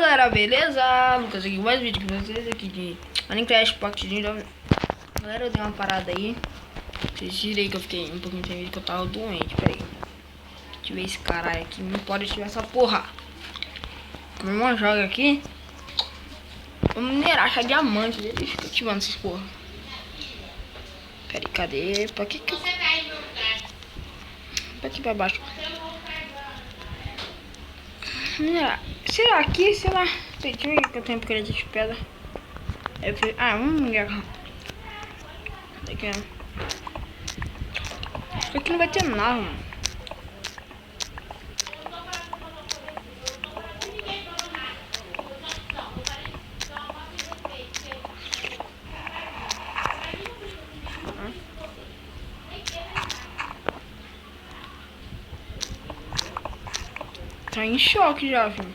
galera, beleza? Lucas aqui, mais vídeo com vocês aqui de Minecraft Pocket Dream. Galera, eu dei uma parada aí. Vocês viram aí que eu fiquei um pouquinho sem vídeo, que eu tava doente. Pera aí, deixa eu ver esse caralho aqui. Não pode ativar essa porra. Meu irmão joga aqui. Vamos minerar, achar diamante. Deixa eu ativando essas porra. Pera aí, cadê? Pra que que eu... Pra aqui pra baixo. Será aqui, sei lá. Deixa eu ver que eu tenho porque de pedra. Vamos minerar. Daqui, aqui não vai ter nada, mano. Tá em choque já, filho.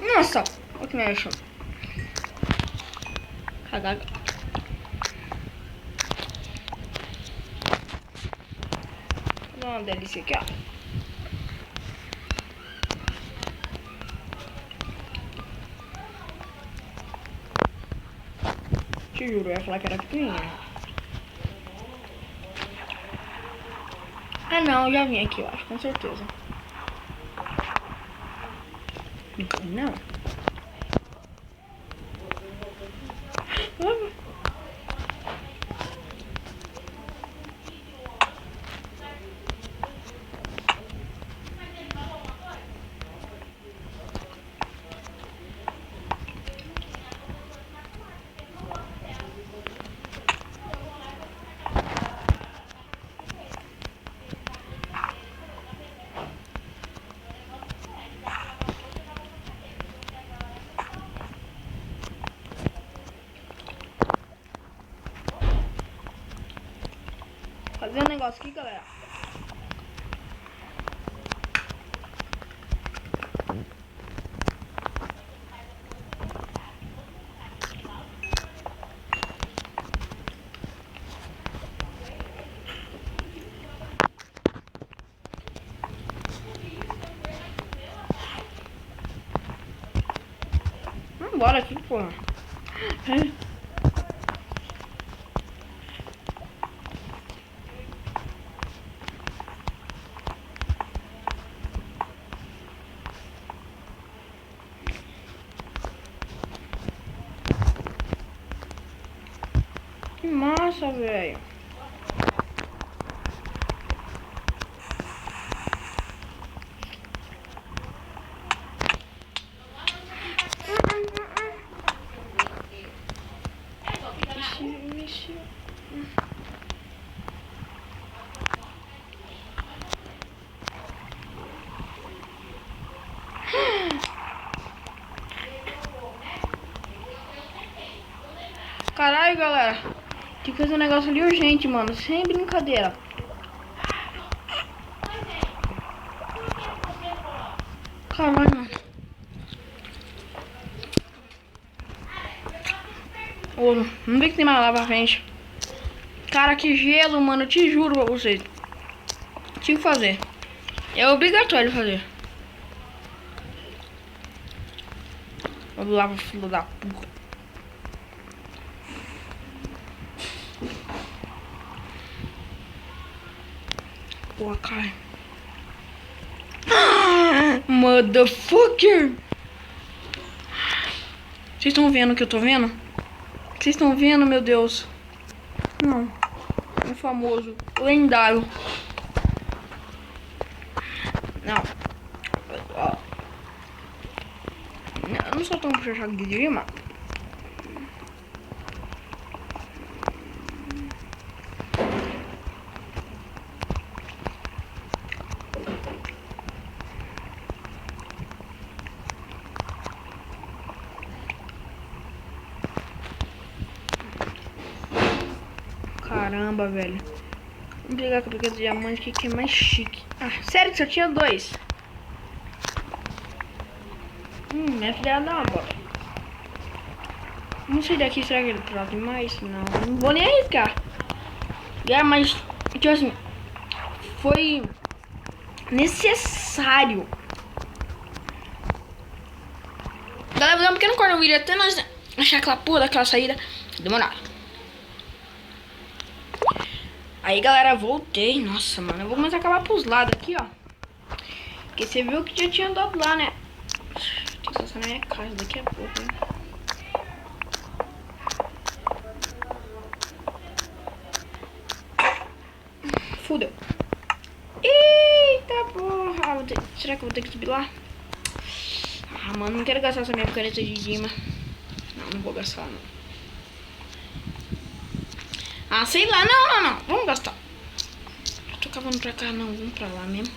Nossa, olha que mexe. Cagada. Vou dar uma delícia aqui, ó. Te juro, eu ia falar que era pequenininha. Ah não, eu já vim aqui, eu acho, com certeza. Não. Fazer um negócio aqui, galera. Vamos embora aqui, porra. Que massa, velho. Caralho, galera. Tem que fazer um negócio ali urgente, mano. Sem brincadeira. Caralho, mano. Ô, não vê que tem mais lá pra frente. Cara, que gelo, mano. Eu te juro pra vocês. Tinha que fazer. É obrigatório fazer. Vamos lá pro filho da puta. Porra, cara. Motherfucker! Vocês estão vendo o que eu tô vendo? Vocês estão vendo, meu Deus? Não. É famoso. Lendário. Não. Eu não sou tão puxado de rima. Caramba, velho. Vamos pegar com a piqueta de diamante que é mais chique. Ah, sério que só tinha dois? Minha filha dá uma bola. Não sei daqui, será que ele trava demais? Não vou nem arriscar. Mas, tipo assim, foi necessário. Galera, vou dar um pequeno corte no vídeo até nós achar aquela porra daquela saída. Demorado. Aí, galera, voltei. Nossa, mano, eu vou começar a acabar pros lados aqui, ó. Porque você viu que já tinha andado lá, né? Tem que passar na minha casa daqui a pouco, hein? Fudeu. Eita porra. Será que eu vou ter que subir lá? Ah, mano, não quero gastar essa minha caneta de Dima. Não vou gastar, não. Ah, sei lá. Não. Vamos gastar. Eu tô cavando pra cá, não. Vamos pra lá mesmo.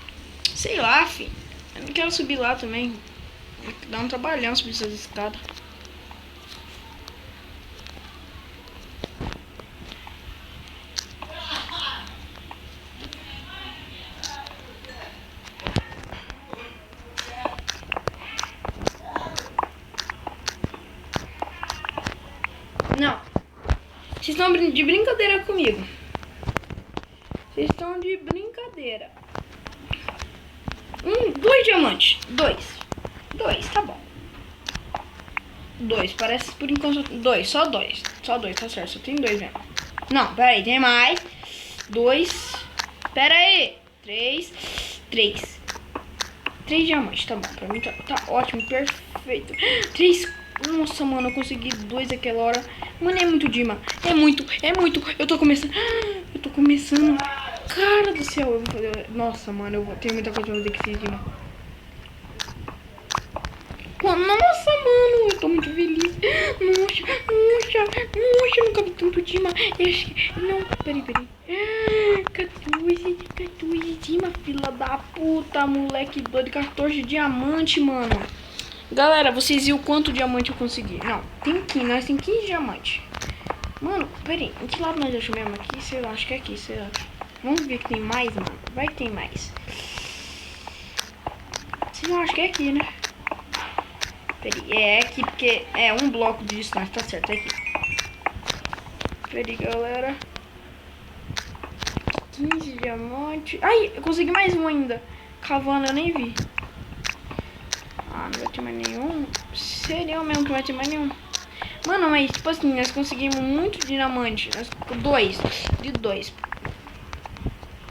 Sei lá, filho. Eu não quero subir lá também. Dá um trabalhão subir essas escadas. Não. Vocês estão de brincadeira comigo. Vocês estão de brincadeira. 2 diamantes. 2, tá bom. 2, parece por enquanto. 2, só 2. Só 2, tá certo. Só tem 2 mesmo. Não, pera aí, tem mais. 2. Pera aí. 3. 3 diamantes, tá bom. Pra mim tá ótimo, perfeito. 3. Nossa, mano, eu consegui 2 aquela hora. Mano, é muito Dima. É muito. Eu tô começando. Cara do céu, eu vou fazer. Nossa, mano, eu vou ter muita coisa pra fazer que esse Dima. Nossa, mano, eu tô muito feliz. Nossa, eu nunca vi tanto Dima. Não, peraí. 14 Dima, fila da puta, moleque doido. 14 diamante, mano. Galera, vocês viram quanto diamante eu consegui? Não, nós tem 15 diamantes. Mano, peraí, em que lado nós achamos mesmo? Aqui, sei lá, acho que é aqui, sei lá. Vamos ver que tem mais, mano. Vai que tem mais. Sei lá, acho que é aqui, né? Peraí, é aqui porque é um bloco de distância, tá certo, é aqui. Peraí, galera. 15 diamantes. Ai, eu consegui mais um ainda. Cavando, eu nem vi. Ah, não vai ter mais nenhum. Seria mesmo que não vai ter mais nenhum. Mano, mas tipo assim, nós conseguimos muito diamante. 2.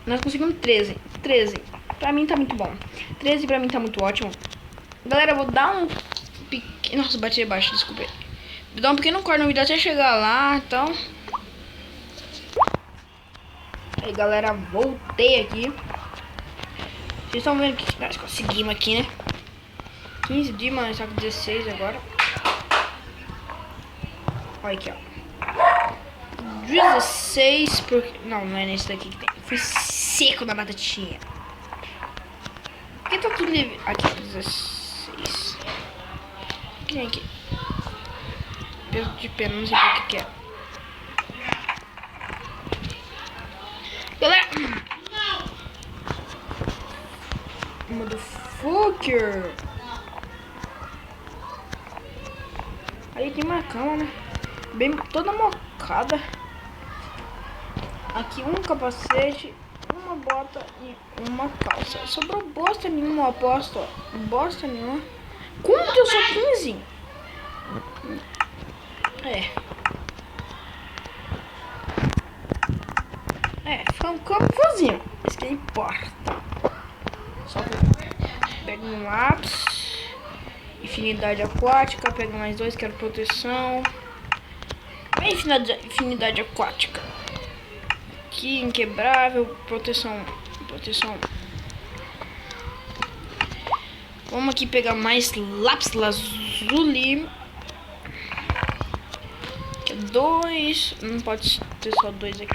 Nós conseguimos 13. Pra mim tá muito bom. 13 pra mim tá muito ótimo. Galera, eu vou dar um pequeno... Nossa, bati abaixo, desculpa. Vou dar um pequeno corte no vídeo até chegar lá, então... Aí, galera, voltei aqui. Vocês estão vendo que nós conseguimos aqui, né? 15 de mano, só que 16 agora. Olha aqui, ó. 16 porque... Não é nesse daqui que tem. Fui seco na batatinha. Por que tá tudo livre? Aqui, 16. O que tem aqui? Peso de pena, não sei o que é. Galera! Motherfucker! Aí tem uma cama, né? Bem toda mocada. Aqui um capacete, uma bota e uma calça. Sobrou bosta nenhuma, eu aposto, ó. Bosta nenhuma. Como que eu sou 15? Foi um confusinho. Isso que importa. Só que eu pego um lápis. Infinidade aquática, pego mais 2, quero proteção. Infinidade aquática. Aqui, inquebrável, proteção. Vamos aqui pegar mais lápis lazuli. Que é 2. Não pode ter só 2 aqui.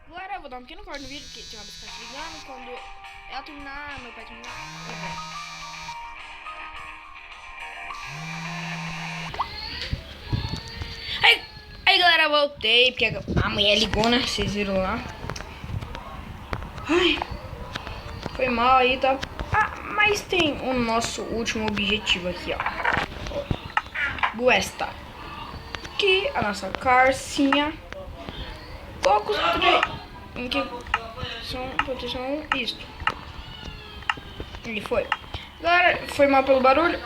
Agora eu vou dar um pequeno corte no vídeo, porque tem uma biscate ligando. Quando ela terminar, meu pai terminar, eu volto. Aí galera, voltei, porque a mulher ligou, né? Vocês viram lá. Ai, foi mal aí, tá? Ah, mas tem o nosso último objetivo aqui, ó. Buesta. Que a nossa carcinha. Cocos em que são proteção isto. Ele foi. Galera, foi mal pelo barulho.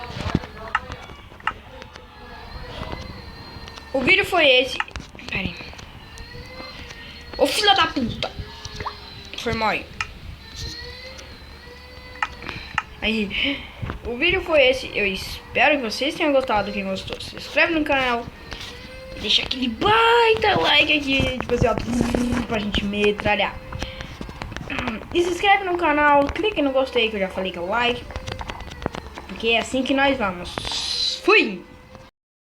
O vídeo foi esse. Pera aí. Ô filho da puta. Foi mal aí. O vídeo foi esse. Eu espero que vocês tenham gostado. Quem gostou, se inscreve no canal. Deixa aquele baita like aqui. Tipo assim, ó. Pra gente metralhar. E se inscreve no canal. Clique no gostei, que eu já falei que é o like. Porque é assim que nós vamos. Fui!